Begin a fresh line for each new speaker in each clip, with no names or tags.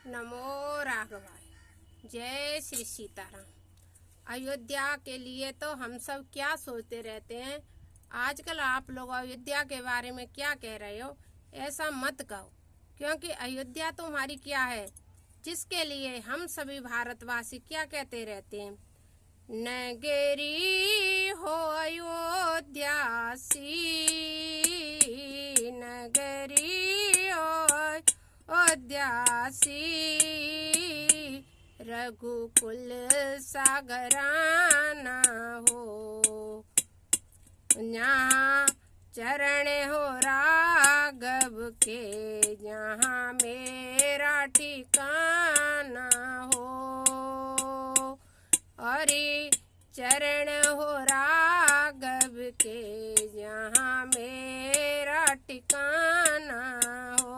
नमो राघवाय। जय श्री सीताराम। अयोध्या के लिए तो हम सब क्या सोचते रहते हैं। आजकल आप लोग अयोध्या के बारे में क्या कह रहे हो, ऐसा मत कहो, क्योंकि अयोध्या तो हमारी क्या है, जिसके लिए हम सभी भारतवासी क्या कहते रहते हैं, नगरी हो अयोध्या सी, नगरी हो अयोध्या सी, रघुकुल सागराना हो, यहाँ चरण हो राघव के, यहाँ मेरा ठिकाना हो। अरे चरण हो राघव के, यहाँ मेरा ठिकाना हो।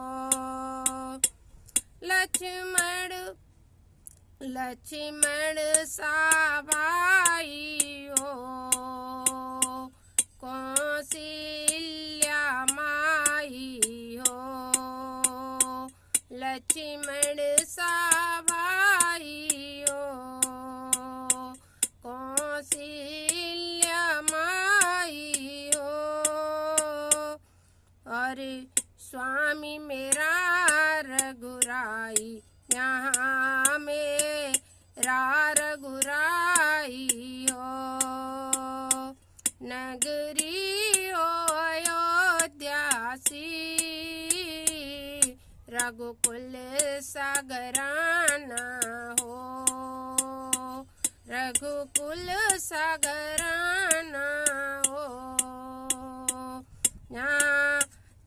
लक्ष्मण लक्ष्मण सा भाई हो, कौशल्या माई हो, लक्ष्मण सा भाई हो, कौशल्या माई हो। अरे स्वामी मेरा रघुराई, यहाँ मेरा रघुराई हो, नगरी हो अयोध्या सी, रघुकुल सागराना हो, रघुकुल सागराना हो। यहाँ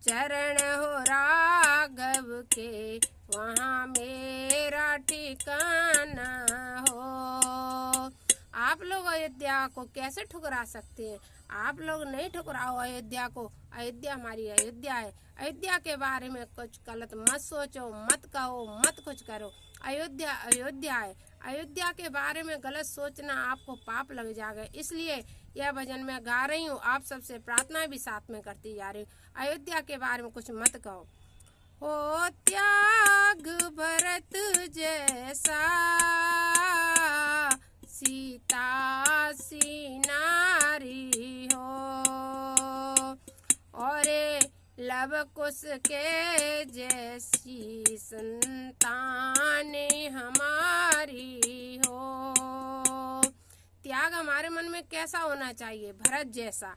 चरण हो राघव के, वहाँ मेरा ठिकाना हो। आप लोग अयोध्या को कैसे ठुकरा सकते हैं? आप लोग नहीं ठुकराओ अयोध्या को। अयोध्या हमारी अयोध्या है। अयोध्या के बारे में कुछ गलत मत सोचो, मत कहो, मत कुछ करो। अयोध्या अयोध्या है। अयोध्या के बारे में गलत सोचना आपको पाप लग जाएगा। इसलिए यह भजन मैं गा रही हूँ, आप सबसे प्रार्थना भी साथ में करती जा रही हूँ। अयोध्या के बारे में कुछ मत कहो। हो त्याग भरत जैसा, सीता सी नारी हो, और लव कुश के जैसी संतान हमारी हो। त्याग हमारे मन में कैसा होना चाहिए? भरत जैसा।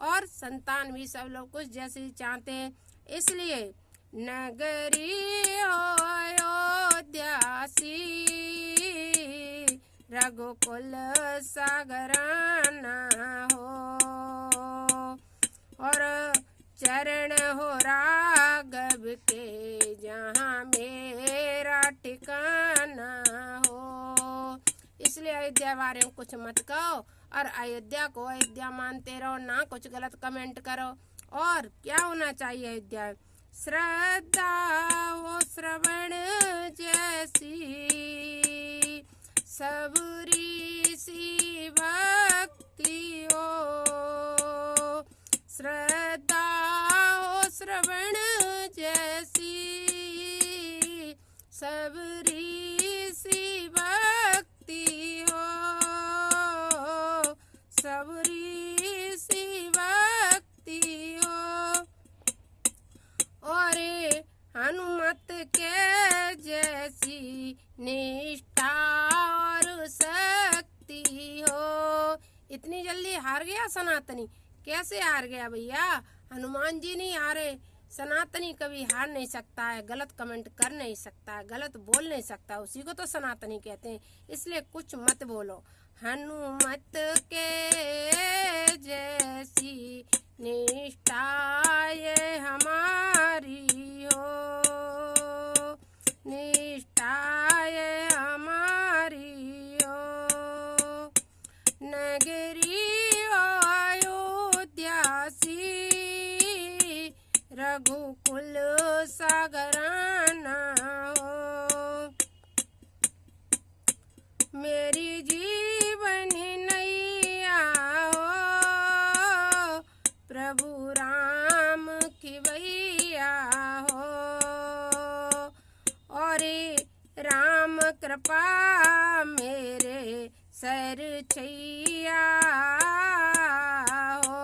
और संतान भी सब लोग कुछ जैसे ही चाहते हैं। इसलिए नगरी हो अयोध्या सी, रघुकुल सागराना हो, और चरण हो राघव के, जहाँ मेरा ठिकाना हो। इसलिए अयोध्या बारे में कुछ मत कहो, और अयोध्या को अयोध्या मानते रहो, ना कुछ गलत कमेंट करो। और क्या होना चाहिए अयोध्या? श्रद्धा हो श्रवण जैसी, सबरी सी भक्ति हो, श्रद्धा हो श्रवण जैसी, सबरी सी भक्ति हो, सबरी सी भक्ति हो। और हनुमत के जैसी निष्ठा और शक्ति हो। इतनी जल्दी हार गया सनातनी? कैसे हार गया भैया? हनुमान जी नहीं हारे। सनातनी कभी हार नहीं सकता है, गलत कमेंट कर नहीं सकता है, गलत बोल नहीं सकता, उसी को तो सनातनी कहते हैं। इसलिए कुछ मत बोलो। हनुमत के जैसी निष्ठा ये हमारी हो, निष्ठा ये हमारी हो, नगरी हो अयोध्या सी, रघुकुल सागराना हो। मेरी जीवन नैया हो, प्रभु राम की भैया हो। कृपा मेरे सर छैया हो,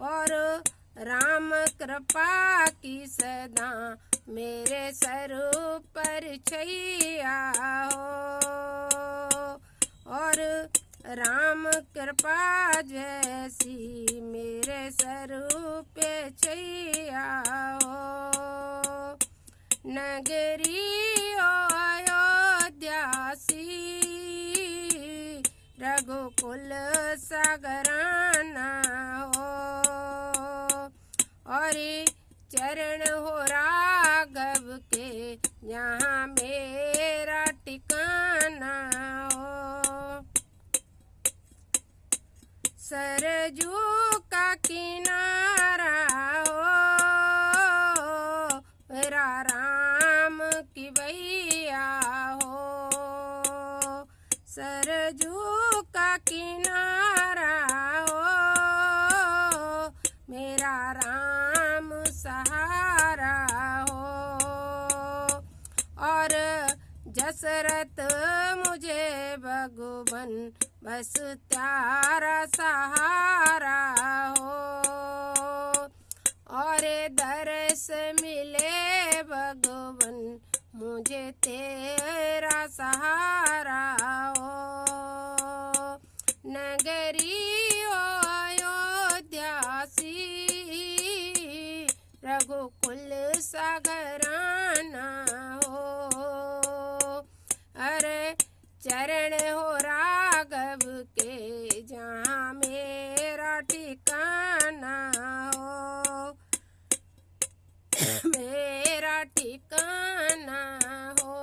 और राम कृपा की सदा मेरे सर पर छैया हो, और राम कृपा जैसी मेरे सर पे छैया हो। नगरी अयोध्यासी रघुकुल सागराना हो, और चरण हो राघव के यहाँ मेरा ठिकाना हो। सरजू का किनारा हो मेरा राम की भैया हो, सरजू का किनारा हो मेरा राम सहारा हो, और दशरथ मुझे भगवन बस त्यारा सहारा हो, और दरस मिले भगवन मुझे तेरा सहारा हो। नगरी अयोध्यासी रघुकुल सागराना हो, अरे चरण हो राघव के जहाँ मेरा ठिकाना हो, मेरा ठिकाना हो।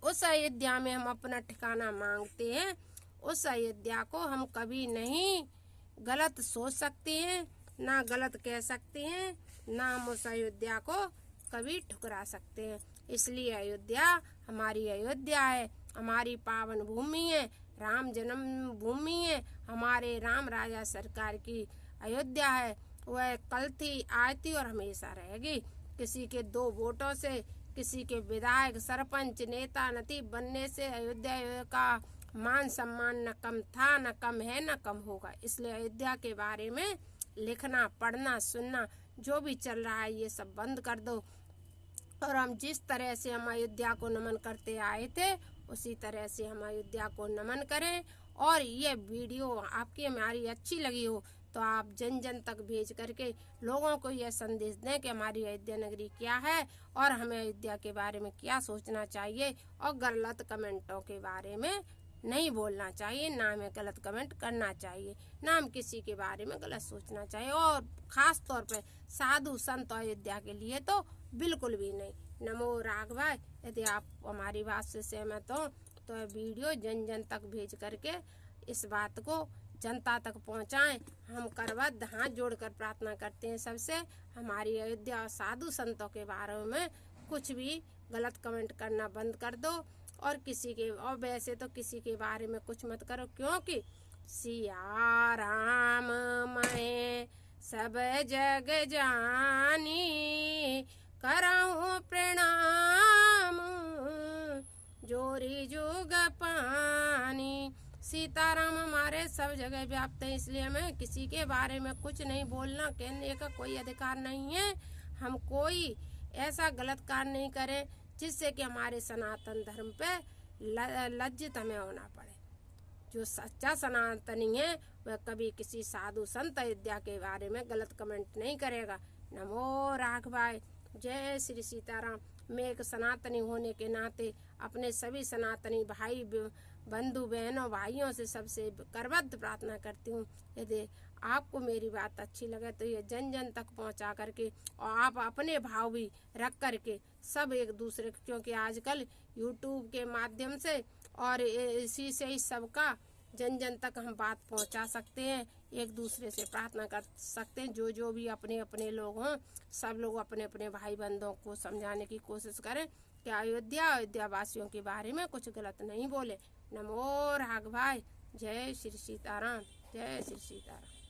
उस अयोध्या में हम अपना ठिकाना मांगते हैं, उस अयोध्या को हम कभी नहीं गलत सोच सकते हैं, ना गलत कह सकते हैं, ना हम उस अयोध्या को कभी ठुकरा सकते हैं। इसलिए अयोध्या हमारी अयोध्या है, हमारी पावन भूमि है, राम जन्म भूमि है, हमारे राम राजा सरकार की अयोध्या है। वह कल थी, आज थी और हमेशा रहेगी। किसी के 2 वोटों से, किसी के विधायक सरपंच नेता नती बनने से अयोध्या का मान सम्मान न कम था, न कम है, न कम होगा। इसलिए अयोध्या के बारे में लिखना, पढ़ना, सुनना जो भी चल रहा है ये सब बंद कर दो, और हम जिस तरह से हम अयोध्या को नमन करते आए थे उसी तरह से हम अयोध्या को नमन करें। और ये वीडियो आपकी हमारी अच्छी लगी हो तो आप जन जन तक भेज करके लोगों को यह संदेश दें कि हमारी अयोध्या नगरी क्या है और हमें अयोध्या के बारे में क्या सोचना चाहिए, और गलत कमेंटों के बारे में नहीं बोलना चाहिए, ना हमें गलत कमेंट करना चाहिए, ना हम किसी के बारे में गलत सोचना चाहिए, और ख़ास तौर पे साधु संत अयोध्या के लिए तो बिल्कुल भी नहीं। नमो राघवाय। यदि आप हमारी बात से सहमत हो तो वीडियो जन जन तक भेज करके इस बात को जनता तक पहुंचाएं। हम करबद्ध हाथ जोड़कर प्रार्थना करते हैं सबसे, हमारी अयोध्या और साधु संतों के बारे में कुछ भी गलत कमेंट करना बंद कर दो, और किसी के, और वैसे तो किसी के बारे में कुछ मत करो, क्योंकि सिया राम मैं सब जग जानी, करहूँ प्रणाम जोरी जुग पानी। सीताराम हमारे सब जगह व्याप्त है, इसलिए हमें किसी के बारे में कुछ नहीं बोलना, कहने का कोई अधिकार नहीं है। हम कोई ऐसा गलत कार्य नहीं करें जिससे कि हमारे सनातन धर्म पे लज्जित हमें होना पड़े। जो सच्चा सनातनी है वह कभी किसी साधु संत अयोध्या के बारे में गलत कमेंट नहीं करेगा। नमो राघवाय। जय श्री सीताराम। मैं एक सनातनी होने के नाते अपने सभी सनातनी भाई बंधु बहनों भाइयों से सबसे करबद्ध प्रार्थना करती हूँ, यदि आपको मेरी बात अच्छी लगे तो ये जन जन तक पहुँचा करके, और आप अपने भाव भी रख करके सब एक दूसरे, क्योंकि आजकल यूट्यूब के माध्यम से और इसी से ही सबका जन जन तक हम बात पहुंचा सकते हैं, एक दूसरे से प्रार्थना कर सकते हैं। जो जो भी अपने अपने लोग हों सब लोग अपने अपने भाई बंधुओं को समझाने की कोशिश करें कि अयोध्या वासियों के बारे में कुछ गलत नहीं बोले। नमो राघवाय। जय श्री सीताराम। जय श्री सीताराम।